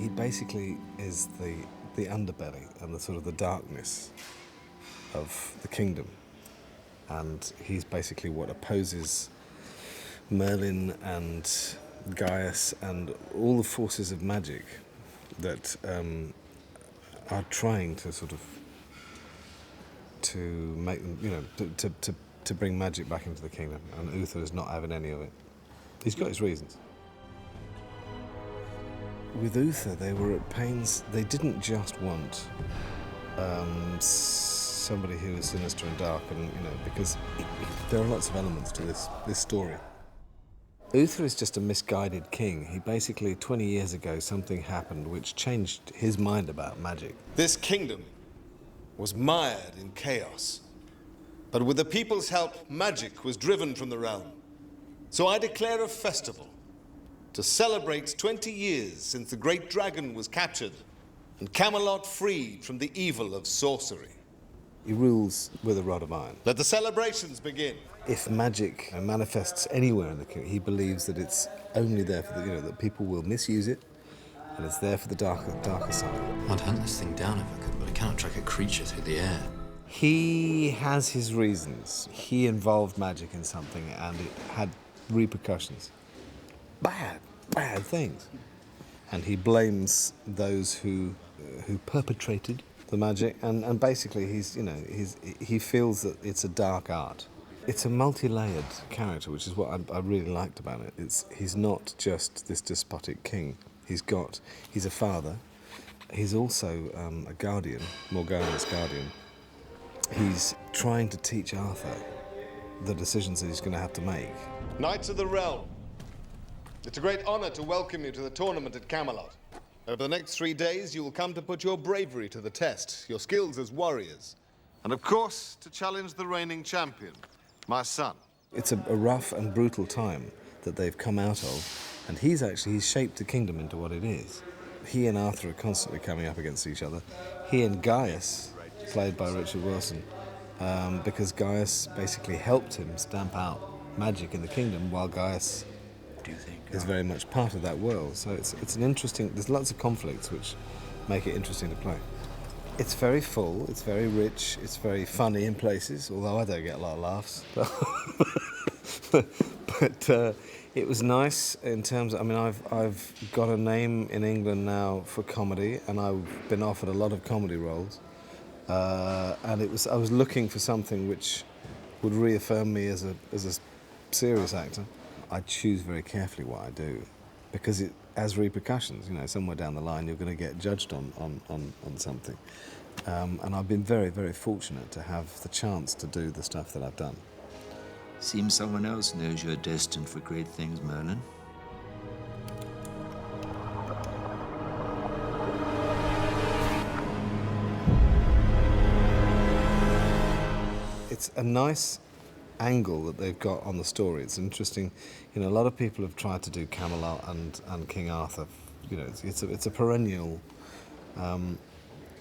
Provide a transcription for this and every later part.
He basically is the underbelly and the sort of the darkness of the kingdom. And he's basically what opposes Merlin and Gaius and all the forces of magic that are trying to sort of to make them, you know, to bring magic back into the kingdom. And Uther is not having any of it. He's got his reasons. With Uther, they were at pains. They didn't just want somebody who is sinister and dark, and you know, because there are lots of elements to this story. Uther is just a misguided king. He basically, 20 years ago, something happened which changed his mind about magic. This kingdom was mired in chaos, but with the people's help, magic was driven from the realm. So I declare a festival to celebrate 20 years since the great dragon was captured and Camelot freed from the evil of sorcery. He rules with a rod of iron. Let the celebrations begin. If magic manifests anywhere in the kingdom, he believes that it's only there for the, you know, that people will misuse it, and it's there for the darker side. I'd hunt this thing down if I could, but I cannot track a creature through the air. He has his reasons. He involved magic in something, and it had repercussions. Bad things. And he blames those who perpetrated the magic, and basically he feels that it's a dark art. It's a multi-layered character, which is what I really liked about it. He's not just this despotic king. He's a father. He's also a guardian, Morgana's guardian. He's trying to teach Arthur the decisions that he's going to have to make. Knights of the Realm, it's a great honor to welcome you to the tournament at Camelot. Over the next 3 days, you will come to put your bravery to the test, your skills as warriors, and of course, to challenge the reigning champion, my son. It's a rough and brutal time that they've come out of, and he's shaped the kingdom into what it is. He and Arthur are constantly coming up against each other. He and Gaius, played by Richard Wilson, because Gaius basically helped him stamp out magic in the kingdom, while Gaius is very much part of that world. So it's an interesting, there's lots of conflicts which make it interesting to play. It's very full, it's very rich, it's very funny in places, although I don't get a lot of laughs. But it was nice in terms of, I mean, I've got a name in England now for comedy, and I've been offered a lot of comedy roles. And I was looking for something which would reaffirm me as a serious actor. I choose very carefully what I do, because it has repercussions. You know, somewhere down the line you're going to get judged on something. And I've been very, very fortunate to have the chance to do the stuff that I've done. Seems someone else knows you're destined for great things, Merlin. It's a nice angle that they've got on the story. It's interesting. You know, a lot of people have tried to do Camelot and King Arthur. You know, it's a perennial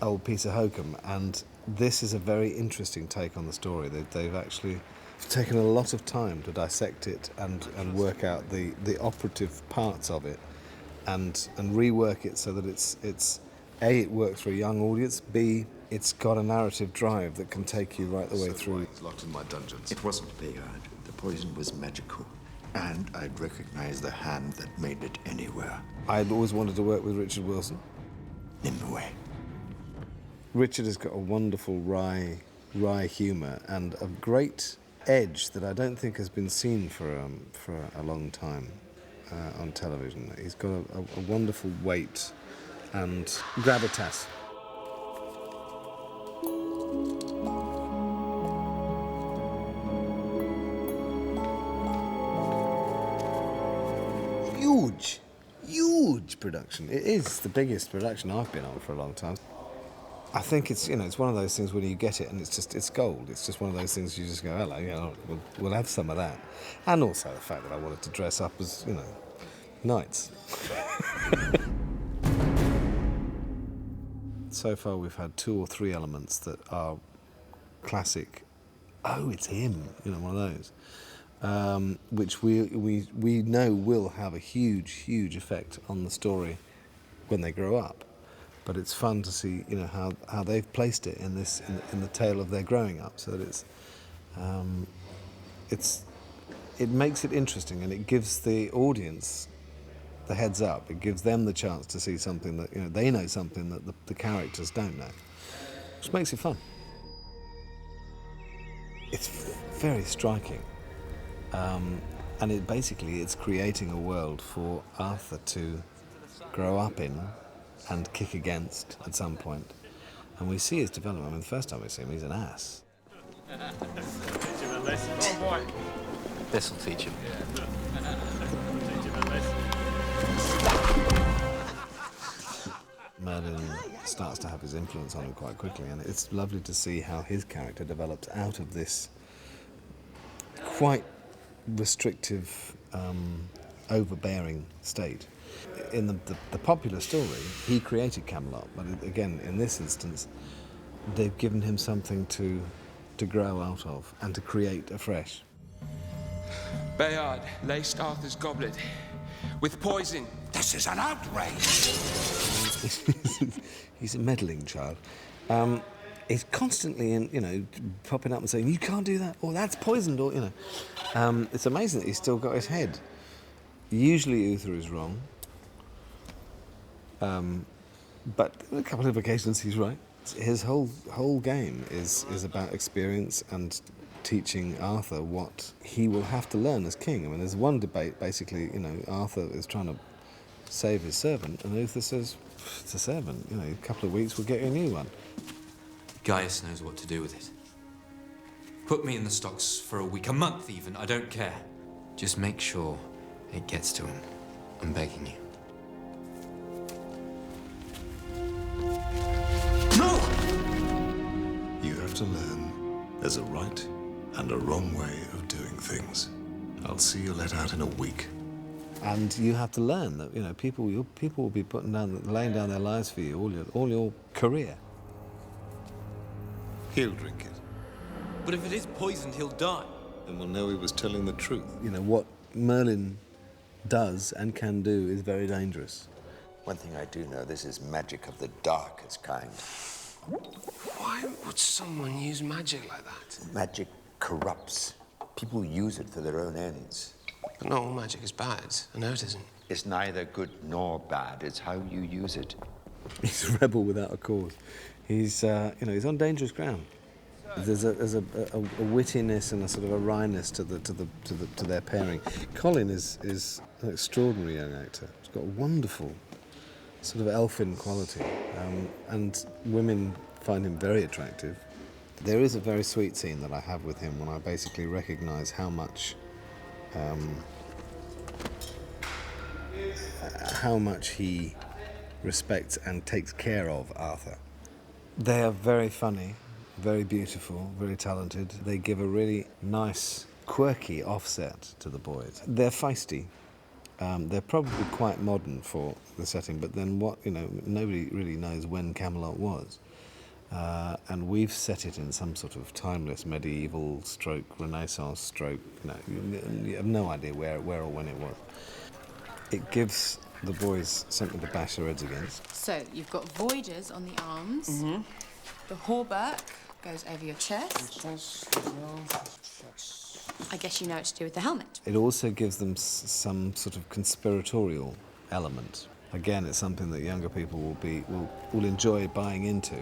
old piece of hokum, and this is a very interesting take on the story. They've actually taken a lot of time to dissect it and work out the operative parts of it, and rework it so that it's A, it works for a young audience, B, it's got a narrative drive that can take you right the way through. It's locked in my dungeons. It wasn't Bayard. The poison was magical. And I'd recognize the hand that made it anywhere. I'd always wanted to work with Richard Wilson. In the way. Richard has got a wonderful wry humour and a great edge that I don't think has been seen for a long time on television. He's got a wonderful weight and gravitas. Huge production. It is the biggest production I've been on for a long time. I think it's one of those things when you get it and it's gold. It's just one of those things you just go, hello, yeah, we'll have some of that. And also the fact that I wanted to dress up as, knights. So far we've had 2 or 3 elements that are classic. Oh, it's him, one of those. Which we know will have a huge effect on the story when they grow up. But it's fun to see, you know, how they've placed it in this in the tale of their growing up, so that it makes it interesting, and it gives the audience the heads up. It gives them the chance to see something that, you know, they know something that the characters don't know, which makes it fun. It's very striking, and it's creating a world for Arthur to grow up in and kick against at some point. And we see his development. I mean, the first time we see him, he's an ass. This'll teach him. Merlin starts to have his influence on him quite quickly, and it's lovely to see how his character develops out of this quite restrictive, overbearing state. In the popular story, he created Camelot, but again, in this instance, they've given him something to grow out of and to create afresh. Bayard laced Arthur's goblet with poison. This is an outrage! He's a meddling child. He's constantly, popping up and saying, "You can't do that," or "That's poisoned," or, it's amazing that he's still got his head. Usually Uther is wrong, but on a couple of occasions he's right. His whole game is about experience and teaching Arthur what he will have to learn as king. I mean, there's one debate, basically, Arthur is trying to save his servant, and Uther says, "It's a servant, a couple of weeks, we'll get you a new one." Gaius knows what to do with it. Put me in the stocks for a week, a month even, I don't care. Just make sure it gets to him. I'm begging you. No! You have to learn there's a right and a wrong way of doing things. I'll see you let out in a week. And you have to learn that, people will be laying down their lives for you all your career. He'll drink it, But if it is poisoned, he'll die. and we'll know he was telling the truth. What Merlin does and can do is very dangerous. One thing I do know, this is magic of the darkest kind. Why would someone use magic like that? Magic corrupts. People use it for their own ends. But not all magic is bad. I know it isn't. It's neither good nor bad. It's how you use it. He's a rebel without a cause. He's he's on dangerous ground. There's a wittiness and a sort of a wryness to their pairing. Colin is an extraordinary young actor. He's got a wonderful sort of elfin quality, and women find him very attractive. There is a very sweet scene that I have with him when I basically recognise how much he respects and takes care of Arthur. They are very funny, very beautiful, very talented. They give a really nice, quirky offset to the boys. They're feisty. They're probably quite modern for the setting, but then nobody really knows when Camelot was. And we've set it in some sort of timeless medieval stroke, Renaissance stroke, you have no idea where or when it was. It gives the boys something to bash their heads against. So, you've got voiders on the arms. Mm-hmm. The hauberk goes over your chest. I guess you know what to do with the helmet. It also gives them some sort of conspiratorial element. Again, it's something that younger people will enjoy buying into,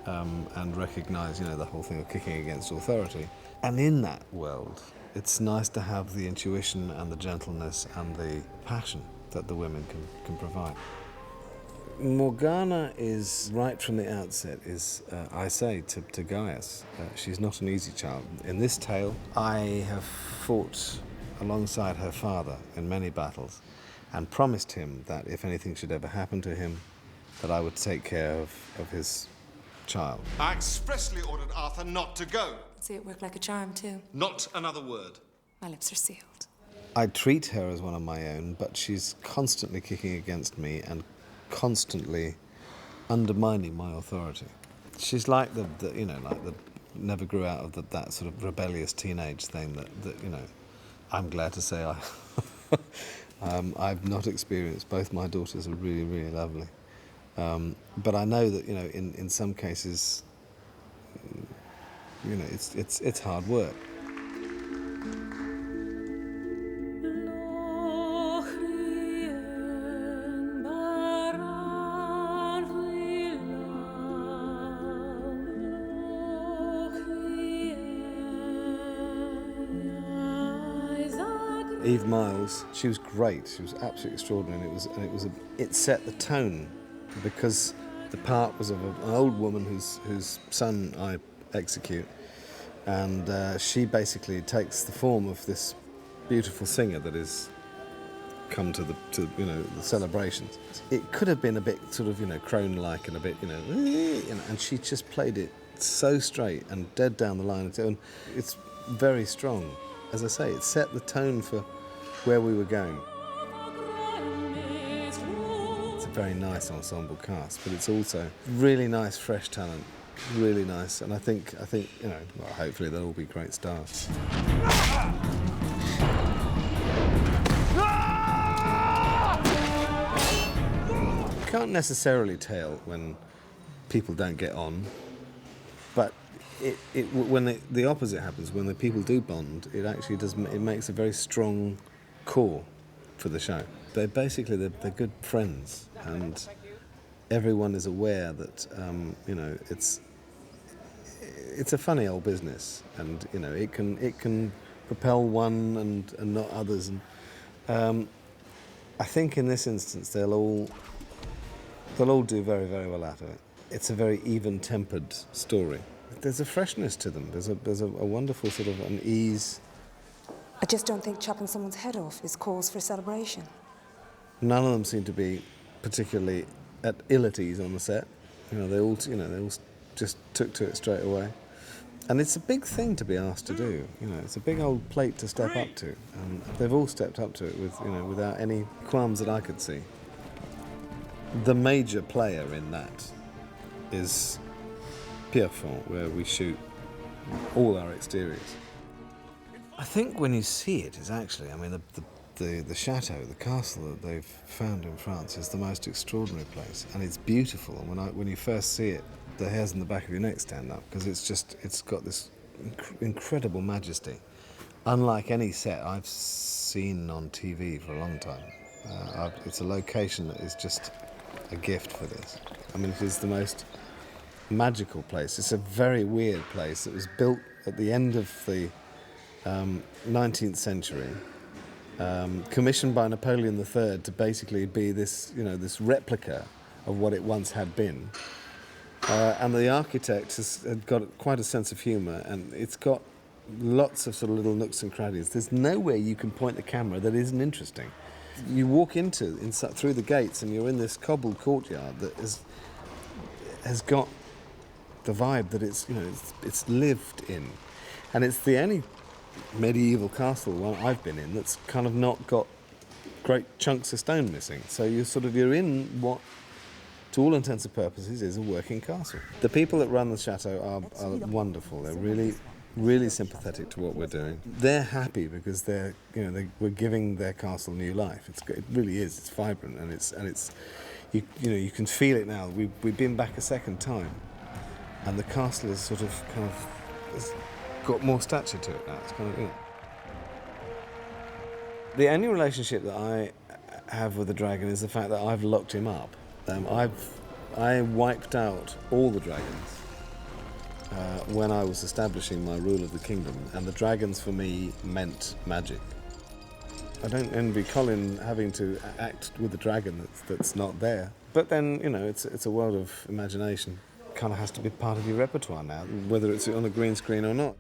and recognise, the whole thing of kicking against authority. And in that world, it's nice to have the intuition and the gentleness and the passion that the women can provide. Morgana is, right from the outset, I say to Gaius, she's not an easy child. In this tale, I have fought alongside her father in many battles and promised him that if anything should ever happen to him, that I would take care of his child. I expressly ordered Arthur not to go. See it work like a charm, too. Not another word. My lips are sealed. I treat her as one of my own, but she's constantly kicking against me and constantly undermining my authority. She's like the never grew out of that sort of rebellious teenage thing that I'm glad to say I've not experienced. Both my daughters are really, really lovely. But I know that, you know, in some cases, you know, it's hard work. Eve Miles, she was great. She was absolutely extraordinary. It set the tone because the part was of an old woman whose son I execute, and she basically takes the form of this beautiful singer that is come to the you know, the celebrations. It could have been a bit sort of, you know, crone-like and a bit, you know, and she just played it so straight and dead down the line. And it's very strong. As I say, it set the tone for where we were going. It's a very nice ensemble cast, but it's also really nice, fresh talent, really nice. And I think you know, well, hopefully they'll all be great stars. You can't necessarily tell when people don't get on, but when the opposite happens, when the people do bond, it actually does. It makes a very strong core for the show. They're good friends, and everyone is aware that you know, it's a funny old business, and you know, it can propel one and not others. And I think in this instance they'll all do very, very well out of it. It's a very even-tempered story. There's a freshness to them. There's a wonderful sort of an ease. I just don't think chopping someone's head off is cause for celebration. None of them seem to be particularly ill at ease on the set. You know, they all just took to it straight away. And it's a big thing to be asked to do. You know, it's a big old plate to step up to. And they've all stepped up to it with, you know, without any qualms that I could see. The major player in that is Pierrefonds, where we shoot all our exteriors. I think when you see it, is actually, I mean, the chateau, the castle that they've found in France is the most extraordinary place, and it's beautiful. And when you first see it, the hairs on the back of your neck stand up, because it's got this incredible majesty, unlike any set I've seen on TV for a long time. It's a location that is just a gift for this. I mean, it is the most magical place. It's a very weird place that was built at the end of the 19th century, commissioned by Napoleon III to basically be this, you know, this replica of what it once had been. And the architect has got quite a sense of humour, and it's got lots of sort of little nooks and crannies. There's nowhere you can point the camera that isn't interesting. You walk through the gates, and you're in this cobbled courtyard that has got the vibe that it's, you know, it's lived in, and it's the only medieval castle one I've been in that's kind of not got great chunks of stone missing. So you're in what, to all intents and purposes, is a working castle. The people that run the chateau are wonderful. They're really, really sympathetic to what we're doing. They're happy because we're giving their castle new life. It really is. It's vibrant, and it's you can feel it now. We've been back a second time, and the castle is sort of kind of has got more stature to it now. It's kind of, you know. The only relationship that I have with the dragon is the fact that I've locked him up. I wiped out all the dragons when I was establishing my rule of the kingdom, and the dragons for me meant magic. I don't envy Colin having to act with the dragon that's not there. But then, you know, it's a world of imagination. Kind of has to be part of your repertoire now, whether it's on a green screen or not.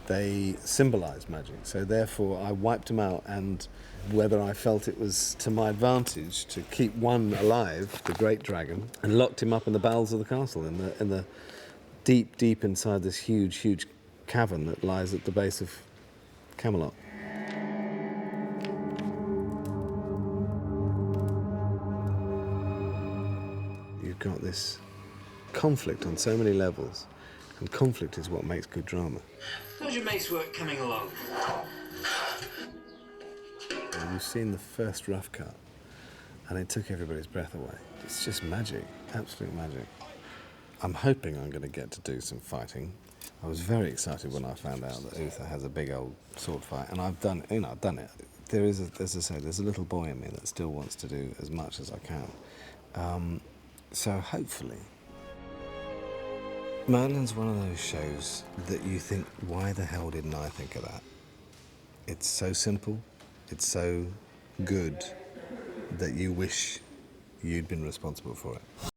They symbolise magic, so therefore I wiped them out, and whether I felt it was to my advantage to keep one alive, the great dragon, and locked him up in the bowels of the castle, in the deep inside this huge cavern that lies at the base of Camelot. You've got this conflict on so many levels, and conflict is what makes good drama. How's your mate's work coming along? We've seen the first rough cut, and it took everybody's breath away. It's just magic, absolute magic. I'm hoping I'm going to get to do some fighting. I was very excited when I found out that Uther has a big old sword fight, and I've done it. There is, as I say, there's a little boy in me that still wants to do as much as I can. So hopefully, Merlin's one of those shows that you think, why the hell didn't I think of that? It's so simple, it's so good that you wish you'd been responsible for it.